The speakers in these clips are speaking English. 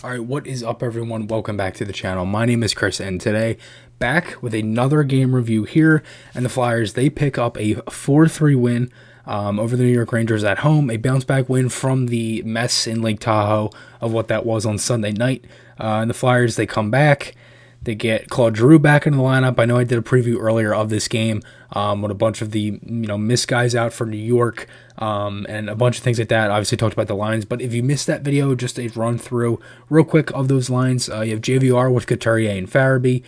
Alright, what is up everyone? Welcome back to the channel. My name is Chris, and today, back with another game review here, and the Flyers, they pick up a 4-3 win over the New York Rangers at home, a bounce-back win from the mess in Lake Tahoe of what that was on Sunday night. And the Flyers, they come back. They get Claude Giroux back into the lineup. I know I did a preview earlier of this game with a bunch of the missed guys out for New York and a bunch of things like that. Obviously talked about the lines, but if you missed that video, just a run through real quick of those lines. You have JVR with Couturier and Farabee,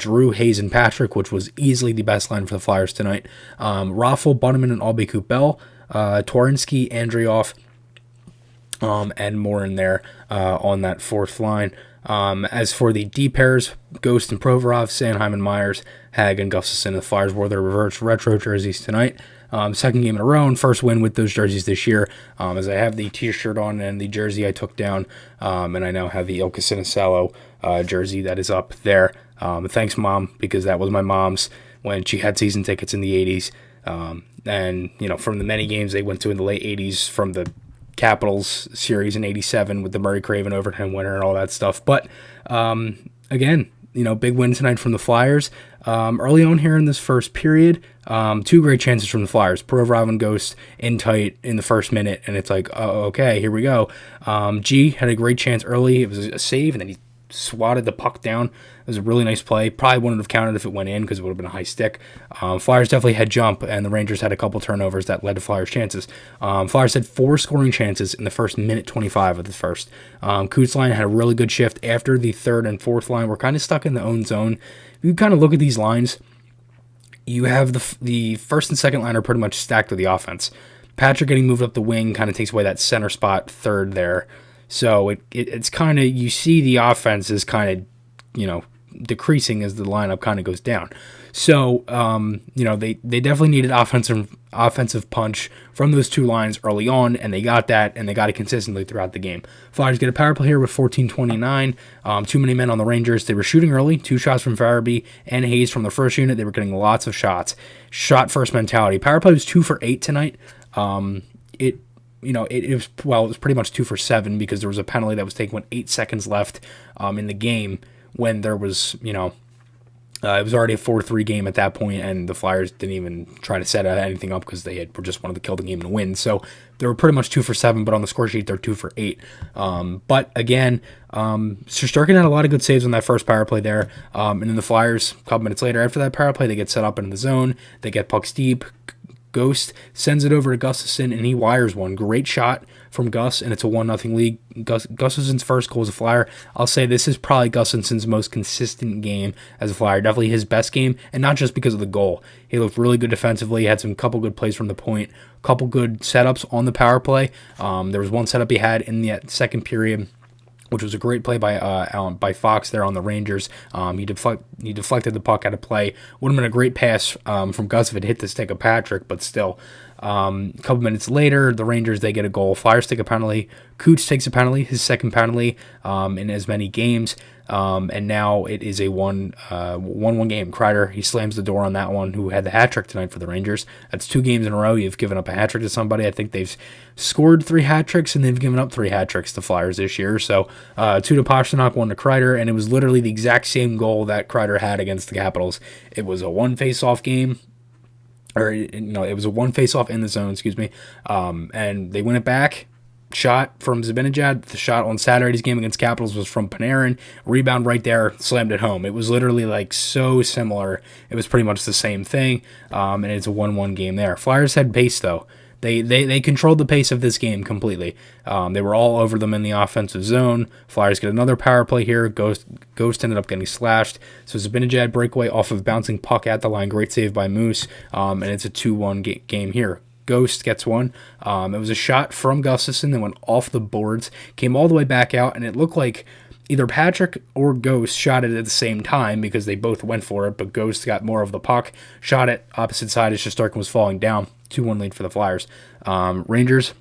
Giroux, Hayes, and Patrick, which was easily the best line for the Flyers tonight. Raffle, Bunneman, and Aubé-Kubel, Twarynski, Andrioff, and more in there on that fourth line. As for the D pairs, Ghost and Provorov, Sanheim and Myers, Hag and Gustafsson, the Flyers wore their reverse retro jerseys tonight. Second game in a row and first win with those jerseys this year, as I have the t-shirt on and the jersey I took down, and I now have the Ilka Sinisalo jersey that is up there. Thanks, Mom, because that was my mom's when she had season tickets in the 80s. And, from the many games they went to in the late 80s from the Capitals series in 87 with the Murray Craven overtime winner and all that stuff. But again, big win tonight from the Flyers. Early on here in this first period, two great chances from the Flyers. Provorov and Ghost in tight in the first minute, and it's like, oh, okay, here we go. G had a great chance early. It was a save, and then he swatted the puck down. It was a really nice play. Probably wouldn't have counted if it went in because it would have been a high stick. Flyers definitely had jump, and the Rangers had a couple turnovers that led to Flyers chances. Flyers had 4 scoring chances in the first minute 25 of the first. Coots line had a really good shift after the third and fourth line. We're kind of stuck in the own zone. If you kind of look at these lines, you have the first and second line are pretty much stacked with the offense. Patrick getting moved up the wing kind of takes away that center spot third there. So it's kind of, you see the offense is kind of, decreasing as the lineup kind of goes down. So, they definitely needed offensive punch from those two lines early on, and they got that, and they got it consistently throughout the game. Flyers get a power play here with 14:29. Too many men on the Rangers. They were shooting early, 2 shots from Farabee and Hayes from the first unit. They were getting lots of shots. Shot first mentality. Power play was 2 for 8 tonight. It was pretty much 2 for 7 because there was a penalty that was taken with 8 seconds left in the game when there was, it was already a 4-3 game at that point, and the Flyers didn't even try to set anything up because they were just wanted to kill the game and win. So they were pretty much 2 for 7, but on the score sheet they're 2 for 8. But again, Shesterkin had a lot of good saves on that first power play there, and then the Flyers, a couple minutes later after that power play, they get set up into the zone, they get pucks deep. Ghost sends it over to Gustafsson, and he wires one. Great shot from Gus, and it's a 1-0 lead. Gustafsson's first goal as a Flyer. I'll say this is probably Gustafsson's most consistent game as a Flyer. Definitely his best game, and not just because of the goal. He looked really good defensively. He had some couple good plays from the point, couple good setups on the power play. There was one setup he had in the second period, which was a great play by Fox there on the Rangers. He deflected the puck out of play. Would have been a great pass from Gus if it hit the stick of Patrick, but still. A couple minutes later, the Rangers, they get a goal. Flyers take a penalty. Coots takes a penalty, his second penalty in as many games. And now it is a 1-1 game. Kreider, he slams the door on that one, who had the hat trick tonight for the Rangers. That's 2 games in a row. You've given up a hat trick to somebody. I think they've scored 3 hat tricks, and they've given up 3 hat tricks to Flyers this year. So 2 to Pastrnak, 1 to Kreider, and it was literally the exact same goal that Kreider had against the Capitals. It was a 1 face-off game. It was a 1 face-off in the zone, and they win it back. Shot from Zibanejad. The shot on Saturday's game against Capitals was from Panarin. Rebound right there, slammed it home. It was literally so similar. It was pretty much the same thing, and it's a 1-1 game there. Flyers had pace, though. They controlled the pace of this game completely. They were all over them in the offensive zone. Flyers get another power play here. Ghost ended up getting slashed. So Zibanejad breakaway off of bouncing puck at the line. Great save by Moose. And it's a 2-1 game here. Ghost gets one. It was a shot from Gustafsson that went off the boards, came all the way back out, and it looked like either Patrick or Ghost shot it at the same time because they both went for it, but Ghost got more of the puck, shot it opposite side as Shesterkin was falling down. 2-1 lead for the Flyers. Rangers,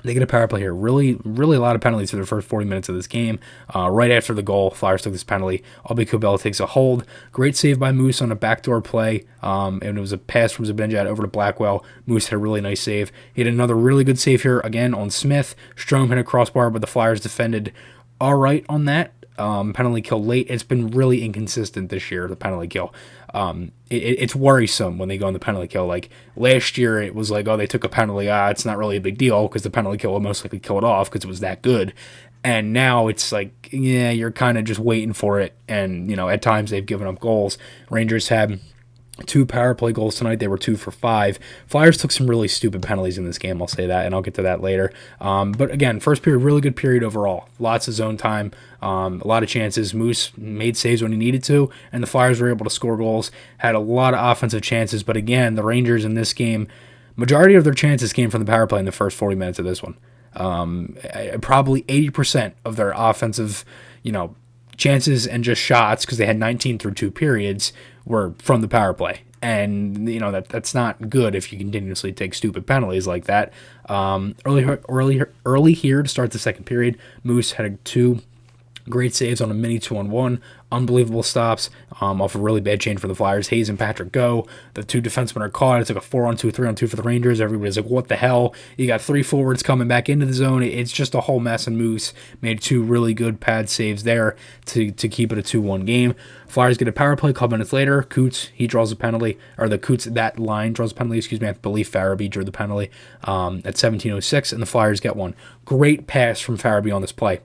they get a power play here. Really, really a lot of penalties for the first 40 minutes of this game. Right after the goal, Flyers took this penalty. Aubé-Kubel takes a hold. Great save by Moose on a backdoor play. And it was a pass from Zibanejad over to Blackwell. Moose had a really nice save. He had another really good save here again on Smith. Strome hit a crossbar, but the Flyers defended all right on that. Penalty kill late. It's been really inconsistent this year, the penalty kill. It's worrisome when they go on the penalty kill. Like last year, it was like, oh, they took a penalty. It's not really a big deal because the penalty kill will most likely kill it off because it was that good. And now it's like, yeah, you're kind of just waiting for it. And, at times they've given up goals. Rangers had 2 power play goals tonight. They were 2 for 5. Flyers took some really stupid penalties in this game. I'll say that, and I'll get to that later. But again, first period, really good period overall. Lots of zone time, a lot of chances. Moose made saves when he needed to, and the Flyers were able to score goals. Had a lot of offensive chances, but again, the Rangers in this game, majority of their chances came from the power play in the first 40 minutes of this one. Probably 80% of their offensive, chances and just shots, because they had 19 through 2 periods, were from the power play. And, that's not good if you continuously take stupid penalties like that. Early here to start the second period, Moose had 2 great saves on a mini 2-on-1, unbelievable stops off a really bad change for the Flyers. Hayes and Patrick go. The 2 defensemen are caught. It's like a 4-on-2, 3-on-2 for the Rangers. Everybody's like, what the hell? You got 3 forwards coming back into the zone. It's just a whole mess, and Moose made 2 really good pad saves there to keep it a 2-1 game. Flyers get a power play a couple minutes later. Coots, he draws a penalty, or that line draws a penalty, I believe Farabee drew the penalty at 17:06, and the Flyers get one. Great pass from Farabee on this play,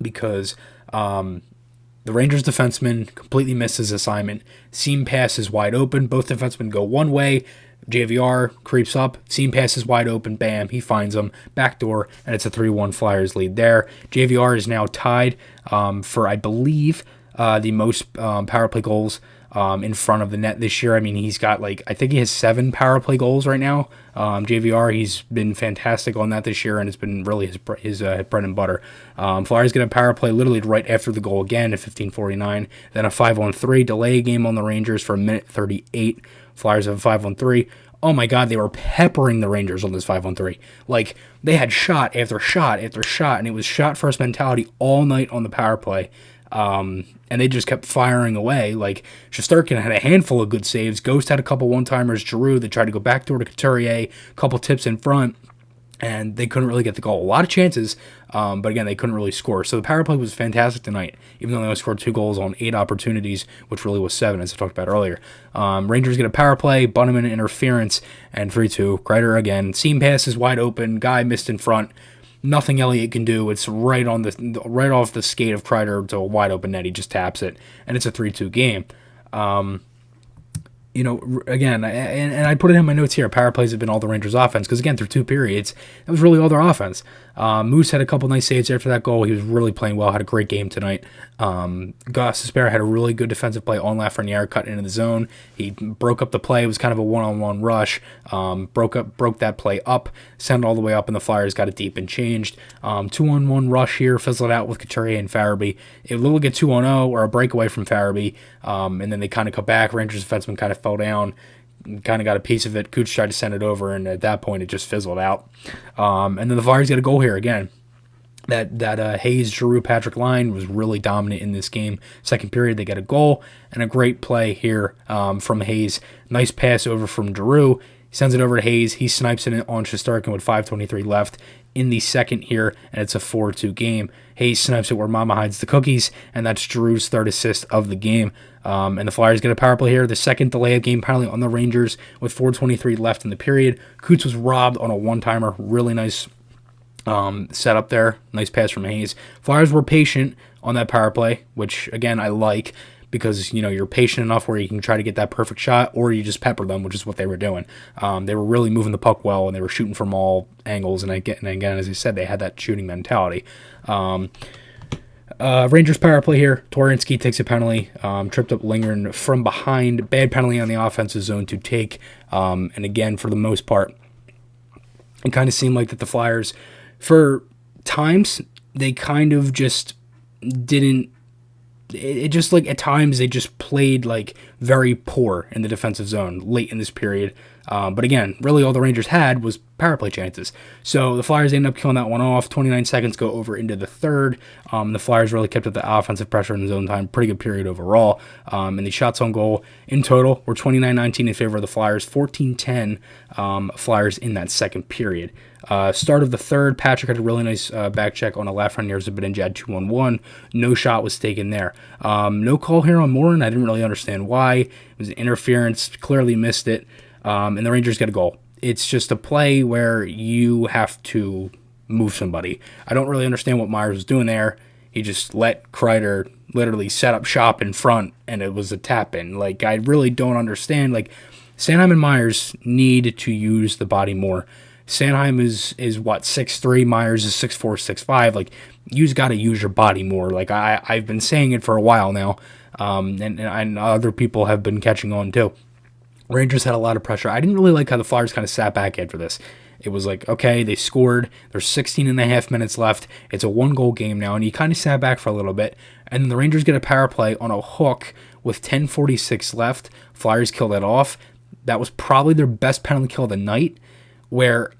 because the Rangers defenseman completely missed his assignment. Seam pass is wide open. Both defensemen go one way. JVR creeps up. Seam pass is wide open. Bam, he finds him. Backdoor, and it's a 3-1 Flyers lead there. JVR is now tied for, I believe, the most power play goals in front of the net this year. I mean, he's got I think he has 7 power play goals right now. JVR, he's been fantastic on that this year, and it's been really his bread and butter. Flyers get a power play literally right after the goal again at 15:49. Then a 5-on-3 delay game on the Rangers for a minute 38. Flyers have a 5-on-3. Oh my God, they were peppering the Rangers on this 5-on-3. They had shot after shot after shot, and it was shot first mentality all night on the power play. And they just kept firing away. Shesterkin had a handful of good saves. Ghost had a couple one-timers. Giroux, they tried to go backdoor to Couturier, a couple tips in front, and they couldn't really get the goal. A lot of chances, but again, they couldn't really score. So the power play was fantastic tonight, even though they only scored 2 goals on 8 opportunities, which really was 7, as I talked about earlier. Rangers get a power play, Bunneman interference, and 3-2. Kreider again. Seam pass is wide open. Guy missed in front. Nothing Elliott can do. It's right off the skate of Kreider to a wide open net. He just taps it, and it's a 3-2 game. Again, and I put it in my notes here. Power plays have been all the Rangers' offense because, again, through 2 periods, that was really all their offense. Moose had a couple nice saves after that goal. He was really playing well. Had a great game tonight. Gostisbehere had a really good defensive play on Lafreniere, cutting into the zone. He broke up the play. It was kind of a one-on-one rush. Broke that play up, sent it all the way up, and the Flyers got it deep and changed. 2-on-1 rush here, fizzled out with Couturier and Farabee. It will get 2-on-0 or a breakaway from Farabee, and then they kind of cut back. Rangers defenseman kind of fell down, kind of got a piece of it. Cooch tried to send it over, and at that point, it just fizzled out. And then the Flyers get a goal here again. That Hayes, Giroux, Patrick line was really dominant in this game. Second period, they get a goal and a great play here from Hayes. Nice pass over from Giroux. He sends it over to Hayes. He snipes it on Shesterkin with 5:23 left in the second here, and it's a 4-2 game. Hayes snipes it where Mama hides the cookies, and that's Giroux's 3rd assist of the game. And the Flyers get a power play here. The second delay of game penalty on the Rangers with 4:23 left in the period. Coots was robbed on a one-timer. Really nice setup there. Nice pass from Hayes. Flyers were patient on that power play, which, again, I like, because you're patient enough where you can try to get that perfect shot, or you just pepper them, which is what they were doing. They were really moving the puck well, and they were shooting from all angles. And again, as I said, they had that shooting mentality. Rangers power play here. Torensky takes a penalty, tripped up Lindgren from behind. Bad penalty on the offensive zone to take. And again, for the most part, it kind of seemed like that the Flyers, for times, they kind of just didn't. It just at times they just played very poor in the defensive zone late in this period. But again, really all the Rangers had was power play chances. So the Flyers ended up killing that one off. 29 seconds go over into the third. The Flyers really kept up the offensive pressure in the zone time. Pretty good period overall. And the shots on goal in total were 29-19 in favor of the Flyers, 14-10 Flyers in that second period. Start of the third, Patrick had a really nice back check on a left front near Zibanejad 2-on-1. No shot was taken there. No call here on Morin. I didn't really understand why. It was an interference. Clearly missed it. And the Rangers get a goal. It's just a play where you have to move somebody. I don't really understand what Myers was doing there. He just let Kreider literally set up shop in front, and it was a tap-in. Like, I really don't understand. Like, Sanheim and Myers need to use the body more. Sanheim is what, 6'3", Myers is 6'4", 6'5". Like, you've got to use your body more. Like, I've been saying it for a while now, and other people have been catching on too. Rangers had a lot of pressure. I didn't really like how the Flyers kind of sat back after this. It was like, okay, they scored. There's 16 and a half minutes left. It's a one-goal game now, and you kind of sat back for a little bit. And then the Rangers get a power play on a hook with 10:46 left. Flyers kill that off. That was probably their best penalty kill of the night, where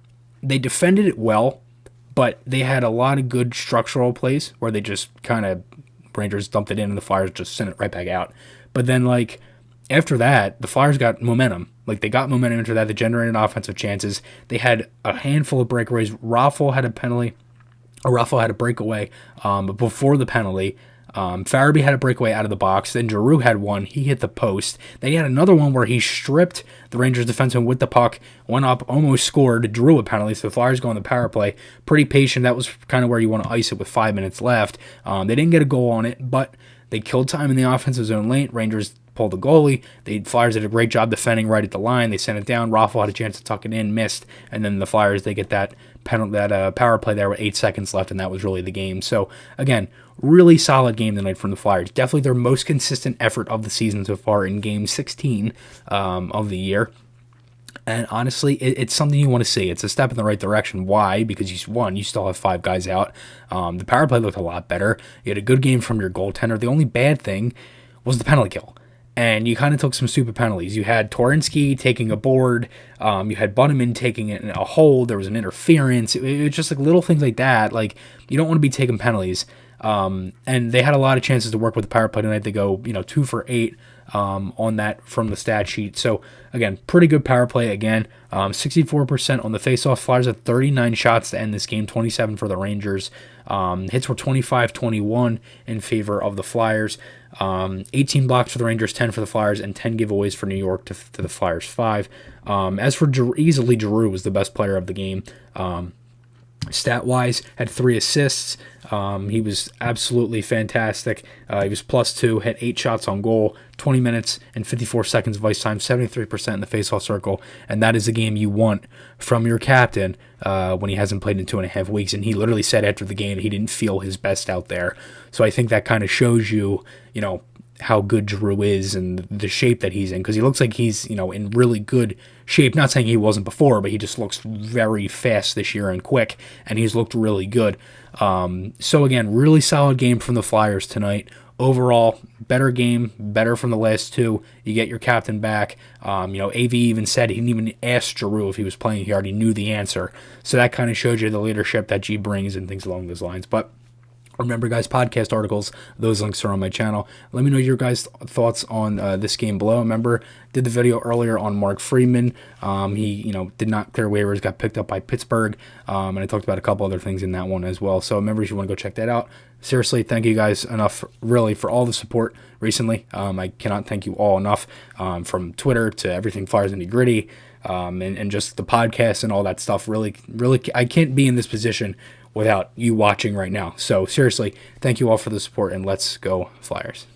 they defended it well, but they had a lot of good structural plays where they just kind of, Rangers dumped it in and the Flyers just sent it right back out. But then, like, after that, the Flyers got momentum. Like, they got momentum after that. They generated offensive chances. They had a handful of breakaways. Raffle had a penalty. Raffle had a breakaway before the penalty. Farabee had a breakaway out of the box. Then Giroux had one. He hit the post. Then he had another one where he stripped the Rangers defenseman with the puck, went up, almost scored, drew a penalty. So the Flyers go on the power play. Pretty patient. That was kind of where you want to ice it with 5 minutes left. They didn't get a goal on it, but they killed time in the offensive zone late. Rangers pulled the goalie. The Flyers did a great job defending right at the line. They sent it down. Raffle had a chance to tuck it in, missed, and then the Flyers, they get that power play there with 8 seconds left, and that was really the game. So again, really solid game tonight from the Flyers. Definitely their most consistent effort of the season so far in Game 16 of the year. And honestly, it's something you want to see. It's a step in the right direction. Why? Because you still have 5 guys out. The power play looked a lot better. You had a good game from your goaltender. The only bad thing was the penalty kill. And you kind of took some stupid penalties. You had Torinsky taking a board. You had Bunneman taking it in a hold. There was an interference. It was just like little things like that. Like, you don't want to be taking penalties. And they had a lot of chances to work with the power play tonight. They go, 2 for 8 on that from the stat sheet. So, again, pretty good power play again. 64% on the faceoff. Flyers had 39 shots to end this game, 27 for the Rangers. Hits were 25-21 in favor of the Flyers. 18 blocks for the Rangers, 10 for the Flyers, and 10 giveaways for New York to the Flyers 5. As for easily, Giroux was the best player of the game. Stat-wise, had 3 assists. He was absolutely fantastic. He was +2, had 8 shots on goal, 20 minutes and 54 seconds of ice time, 73% in the faceoff circle, and that is the game you want from your captain when he hasn't played in 2.5 weeks. And he literally said after the game he didn't feel his best out there. So I think that kind of shows you, how good Giroux is and the shape that he's in, because he looks like he's, in really good shape. Not saying he wasn't before, but he just looks very fast this year and quick, and he's looked really good. So again, really solid game from the Flyers tonight. Overall, better game, better from the last 2. You get your captain back. AV even said he didn't even ask Giroux if he was playing. He already knew the answer. So that kind of shows you the leadership that G brings and things along those lines. But remember, guys, podcast articles, those links are on my channel. Let me know your guys' thoughts on this game below. Remember, did the video earlier on Mark Friedman. He, did not clear waivers, got picked up by Pittsburgh, and I talked about a couple other things in that one as well. So remember, if you want to go check that out. Seriously, thank you guys enough, really, for all the support recently. I cannot thank you all enough, from Twitter to everything Flyers Nitty Gritty, and just the podcast and all that stuff. Really, I can't be in this position without you watching right now. So seriously, thank you all for the support, and let's go Flyers.